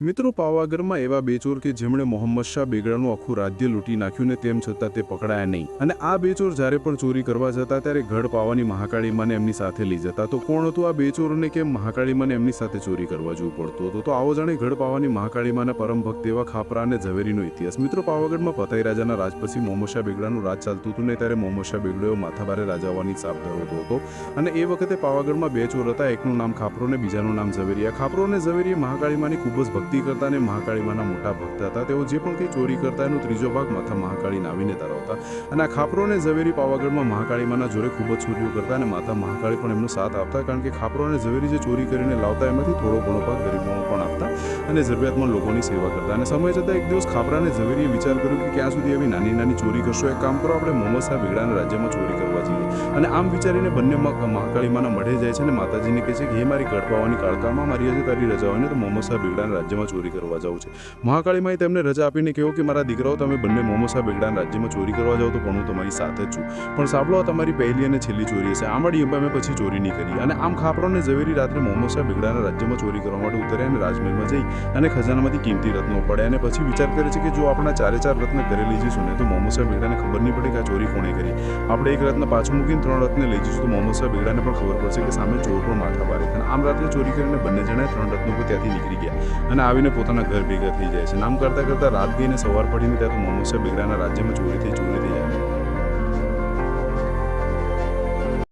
મિત્રો પાવાગઢમાં એવા બે ચોર કે જેમણે મોહમ્મદ શાહ બેગડાનું આખું રાજ્ય લૂંટી નાખ્યું ને તેમ છતાં તે પકડાયા નહીં. અને આ બે ચોર જ્યારે પણ ચોરી કરવા જતા ત્યારે ગઢ પાવાની મહાકાળી માને એમની સાથે લઈ જતા. તો કોણ હતું આ બે ચોરને કેમ મહાકાળી માને એમની સાથે ચોરી કરવા જવું પડતું હતું? તો આવો જાણે ગઢ પાવાની મહાકાળી માના પરમ ભક્ત એવા ખાપરા અને ઝવેરીનો ઇતિહાસ. મિત્રો પાવાગઢમાં ફતેહ રાજાના રાજ પછી મોહમ્મદ શાહ બેગડાનું રાજ ચાલતું હતું ને ત્યારે મોહમ્મદ શાહ બેગડો માથાભારે રાજા હોવાની છાપ ધરાવતો હતો. અને એ વખતે પાવાગઢમાં બે ચોર હતા. એકનું નામ ખાપરો ને બીજાનું નામ ઝવેરી. આ ખાપરો અને ઝવેરી મહાકાળી માની ખૂબ જ ભક્તિ કરતા અને મહાકાળી માના મોટા ભક્ત હતા. તેઓ જે પણ કંઈ ચોરી કરતા એનો ત્રીજો ભાગ માથા મહાકાળીને આવીને ધરાવતા. અને આ ખાપરો અને ઝવેરી પાવાગઢમાં મહાકાળી માના જોડે ખૂબ જ ચોરીઓ કરતા અને માતા મહાકાળી પણ એમનો સાથ આપતા. કારણ કે ખાપરો અને ઝવેરી જે ચોરી કરીને લાવતા એમાંથી થોડો ઘણો ભાગ ગરીબોમાં પણ આપતા અને જરૂરિયાતમંદ લોકોની સેવા કરતા. અને સમય જતાં એક દિવસ ખાપરા અને ઝવેરીએ વિચાર કર્યો કે ક્યાં સુધી આવી નાની નાની ચોરી કરશો, એક કામ કરો, આપણે મોહમ્મદ શાહ બેગડાના રાજ્યમાં ચોરી કરવા જઈએ. અને આમ વિચારીને બંને મહાકાળી માના મઢે જાય છે અને માતાજીને કહે છે કે હે મારી ગઢ પાવાની કાળકામાં મારી આજે તારી રજા હોય ને તો મોહમ્મદ શાહ બેગડાના રાજ્યમાં ચોરી કરવા જાઉં છે. મહાકાળી માએ તેમને રજા આપીને કહ્યું કે મારા દીકરાઓ, તમે બંને મોહમ્મદ શાહ બેગડાના રાજ્યમાં ચોરી કરવા જાઓ તો પણ હું તમારી સાથે જ છું. પણ સાંભળો, આ તમારી પહેલી અને છેલ્લી ચોરી હશે. આંબાડી અંબામે પછી ચોરી નહીં કરી. અને આમ ખાપરો અને ઝવેરી રાત્રે મોહમ્મદ શાહ બેગડાના રાજ્યમાં ચોરી કરવા માટે ઉતર્યા અને રાજમહેલમાં જઈ અને ખજાનામાંથી કિંમતી રત્નો પડ્યા. અને પછી વિચાર કરે છે કે જો આપણા ચારે ચાર રત્ન ઘરે લઈ જઈશું ને તો મોહમ્મદ શાહ બેગડાને ખબર નહીં પડે કે આ ચોરી કોણે કરી. આપણે એક રત્ન પાછું મૂકીને 3 રત્ન લઈ જઈશું તો મોહમ્મદ શાહ બેગડાને પણ ખબર પડશે કે સામે ચોર પણ માથા ભારે. અને આમ રાત્રે ચોરી કરીને બંને જણાએ 3 રત્નો પર ત્યાંથી નીકળી ગયા અને આવીને પોતાના ઘર ભેગા થઈ જાય છે. નામ કરતાં કરતાં રાત ગઈને સવાર પડીને ત્યાં તો મોહમ્મદ શાહ બેગડાના રાજ્યમાં ચોરી થઈ જાય